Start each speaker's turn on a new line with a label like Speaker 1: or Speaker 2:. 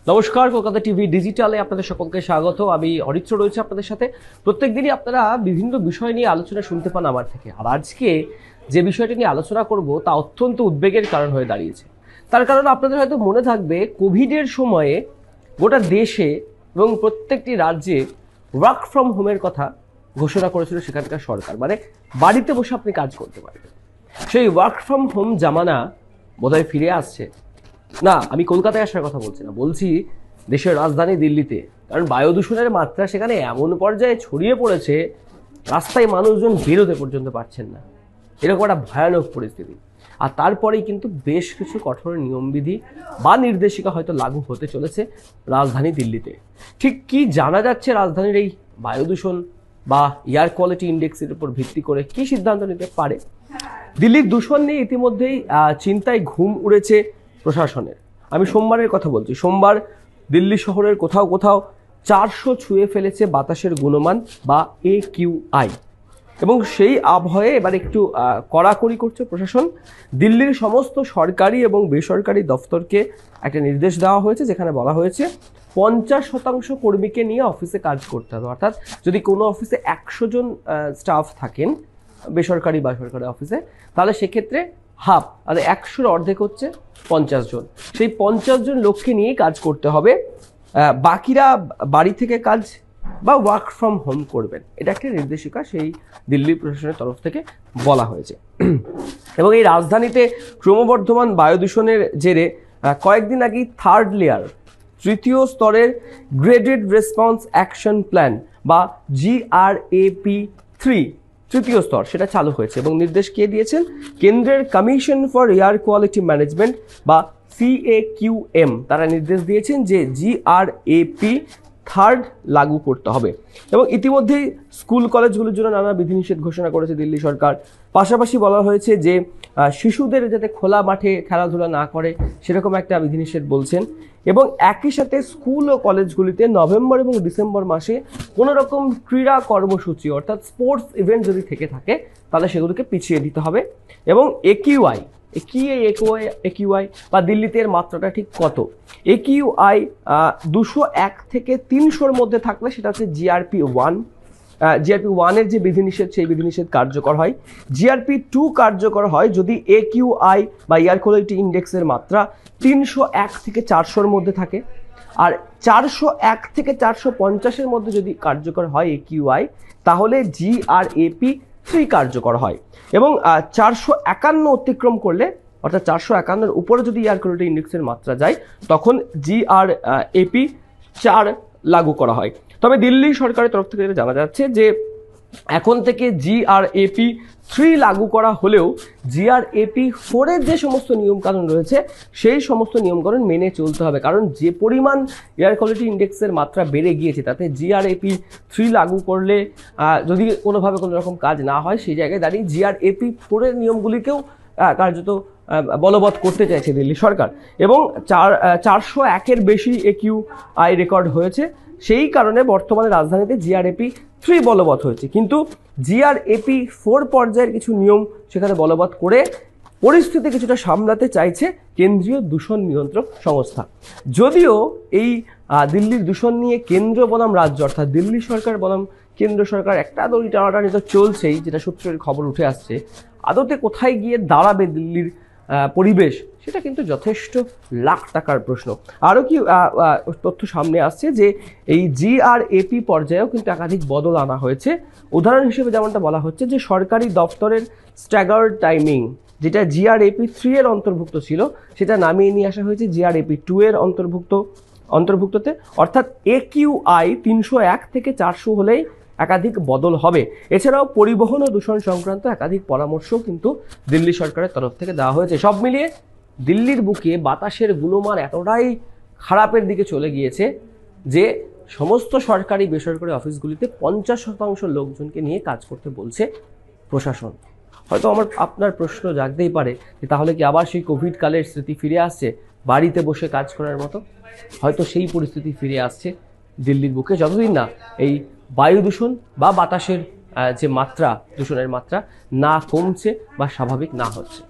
Speaker 1: নমস্কার, কলকাতা টিভি ডিজিটালে আপনাদের সকলকে স্বাগত। আমি অরিত্র রয়েছে আপনাদের সাথে। প্রত্যেকদিনই আপনারা বিভিন্ন বিষয় নিয়ে আলোচনা শুনতে পান আমার থেকে। আর আজকে যে বিষয়টি নিয়ে আলোচনা করব তা অত্যন্ত উদ্বেগের কারণ হয়ে দাঁড়িয়েছে। তার কারণ আপনাদের হয়তো মনে থাকবে, কোভিডের সময়ে গোটা দেশে এবং প্রত্যেকটি রাজ্যে ওয়ার্ক ফ্রম হোমের কথা ঘোষণা করেছিল সেখানকার সরকার। মানে বাড়িতে বসে আপনি কাজ করতে পারবেন। সেই ওয়ার্ক ফ্রম হোম জামানা বোধহয় ফিরে আসছে। না, আমি কলকাতায় আসার কথা বলছি না, বলছি দেশের রাজধানী দিল্লিতে। কারণ বায়ু দূষণের মাত্রা সেখানে এমন পর্যায়ে ছড়িয়ে পড়েছে, রাস্তায় মানুষজন বেরোতে পর্যন্ত পারছেন না। এরকম একটা ভয়ানক পরিস্থিতি। আর তারপরেই কিন্তু বেশ কিছু কঠোর নিয়মবিধি বা নির্দেশিকা হয়তো লাগু হতে চলেছে রাজধানী দিল্লিতে। ঠিক কি জানা যাচ্ছে রাজধানীর এই বায়ু দূষণ বা এয়ার কোয়ালিটি ইন্ডেক্সের উপর ভিত্তি করে কি সিদ্ধান্ত নিতে পারে? দিল্লির দূষণ নিয়ে ইতিমধ্যেই চিন্তায় ঘুম উড়েছে প্রশাসনের। আমি সোমবারের কথা বলছি। সোমবার দিল্লি শহরের কোথাও কোথাও 400 ছুঁয়ে ফেলেছে বাতাসের গুণমান বা AQI। এবং সেই আবহে এবার একটু কড়াকড়ি করছে প্রশাসন। দিল্লির সমস্ত সরকারি এবং বেসরকারি দফতরকে একটা নির্দেশ দেওয়া হয়েছে, যেখানে বলা হয়েছে 50% কর্মীকে নিয়ে অফিসে কাজ করতে হবে। অর্থাৎ যদি কোনো অফিসে 100 জন স্টাফ থাকেন, বেসরকারি বা সরকারি অফিসে, তাহলে সেক্ষেত্রে হাফ, আর 100-র অর্ধেক হচ্ছে 50 জন। সেই 50 জন লোককে নিয়েই কাজ করতে হবে। বাকিরা বাড়ি থেকে কাজ বা ওয়ার্ক ফ্রম হোম করবেন। এটা একটা নির্দেশিকা সেই দিল্লি প্রশাসনের তরফ থেকে বলা হয়েছে। এবং এই রাজধানীতে ক্রমবর্ধমান বায়ু দূষণের জেরে কয়েকদিন আগেই থার্ড লেয়ার, তৃতীয় স্তরের গ্রেডেড রেসপন্স অ্যাকশন প্ল্যান বা GRAP-3 তৃতীয় স্তর সেটা চালু হয়েছে। এবং নির্দেশ কে দিয়েছেন? কেন্দ্রের commission for air quality management বা CAQM তারা নির্দেশ দিয়েছেন যে GRAP-3 লাগু করতে হবে। এবং ইতিমধ্যেই স্কুল কলেজগুলোর জন্য নানা বিধিনিষেধ ঘোষণা করেছে দিল্লি সরকার। পাশাপাশি বলা হয়েছে যে শিশুদের যাতে খোলা মাঠে খেলাধুলা না করে সেরকম একটা বিধিনিষেধ বলছেন। এবং একই সাথে স্কুল ও কলেজগুলিতে নভেম্বর এবং ডিসেম্বর মাসে কোনো রকম ক্রীড়া কর্মসূচি অর্থাৎ স্পোর্টস ইভেন্ট যদি থেকে থাকে তাহলে সেগুলোকে পিছিয়ে দিতে হবে। এবং AQI বা দিল্লিতে এর মাত্রাটা ঠিক কত? AQI 201 থেকে 300-র মধ্যে থাকলে সেটা হচ্ছে GRP-1 এর যে বিধিনিষেধ সেই বিধিনিষেধ কার্যকর হয়। GRP-2 কার্যকর হয় যদি AQI বা এয়ার কোয়ালিটি ইন্ডেক্সের মাত্রা 301 থেকে 400-র মধ্যে থাকে। আর 401 থেকে 450-এর মধ্যে যদি কার্যকর হয় AQI, তাহলে GRAP-3 কার্যকর হয়। এবং 451 অতিক্রম করলে, অর্থাৎ 451-এর উপরে যদি এয়ার কোয়ালিটি ইন্ডেক্সের মাত্রা যায়, তখন GRAP-4 লাগু করা হয়। তবে দিল্লি সরকারের তরফ থেকে জানা যাচ্ছে যে এখন থেকে GRAP-3 লাগু করা হলেও GRAP-4 এর যে সমস্ত নিয়মকানুন রয়েছে সেই সমস্ত নিয়মকানুন মেনে চলতে হবে। কারণ যে পরিমাণ এয়ার কোয়ালিটি ইন্ডেক্সের মাত্রা বেড়ে গিয়েছে, তাতে GRAP-3 লাগু করলে যদি কোনোভাবে কোনো রকম কাজ না হয়, সেই জায়গায় দাঁড়িয়ে GRAP-4 এর নিয়মগুলিকেও কার্যত বলবৎ করতে চাইছে দিল্লি সরকার। এবং 401-এর বেশি AQI রেকর্ড হয়েছে। সেই কারণে বর্তমানে রাজধানীতে GRAP-3 বলবৎ হয়েছে। কিন্তু GRAP-4 পর্যায়ের কিছু নিয়ম সেখানে বলবৎ করে পরিস্থিতি কিছুটা সামলাতে চাইছে কেন্দ্রীয় দূষণ নিয়ন্ত্রক সংস্থা। যদিও এই দিল্লির দূষণ নিয়ে কেন্দ্র বনাম রাজ্য, অর্থাৎ দিল্লি সরকার বনাম কেন্দ্র সরকার একটা দড়ি টানাটানি তো চলছেই, যেটা সূত্রের খবর উঠে আসছে। আদতে কোথায় গিয়ে দাঁড়াবে দিল্লির পরিবেশ, সেটা কিন্তু যথেষ্ট লাখ টাকার প্রশ্ন। আরও কি তথ্য সামনে আসছে যে এই GRAP পর্যায়েও কিন্তু একাধিক বদল আনা হয়েছে। উদাহরণ হিসেবে যেমনটা বলা হচ্ছে যে সরকারি দপ্তরের স্ট্যাগার্ড টাইমিং, যেটা GRAP-3 এর অন্তর্ভুক্ত ছিল, সেটা নামিয়ে নিয়ে আসা হয়েছে GRAP-2 এর অন্তর্ভুক্ততে। অর্থাৎ AQI 301 থেকে 400 হলেই একাধিক বদল হবে। এছাড়াও পরিবহন ও দূষণ সংক্রান্ত একাধিক পরামর্শও কিন্তু দিল্লি সরকারের তরফ থেকে দেওয়া হয়েছে। সব মিলিয়ে দিল্লির বুকে বাতাসের গুণমান এতটাই খারাপের দিকে চলে গিয়েছে যে সমস্ত সরকারি বেসরকারি অফিসগুলিতে 50% লোকজনকে নিয়ে কাজ করতে বলছে প্রশাসন। হয়তো আপনার প্রশ্ন জাগতেই পারে যে তাহলে কি আবার সেই কোভিড কালের স্মৃতি ফিরে আসছে, বাড়িতে বসে কাজ করার মতো? হয়তো সেই পরিস্থিতি ফিরে আসছে দিল্লির বুকে, যতদিন না এই বায়ু দূষণ বা বাতাসের যে মাত্রা, দূষণের মাত্রা না কমছে বা স্বাভাবিক না হচ্ছে।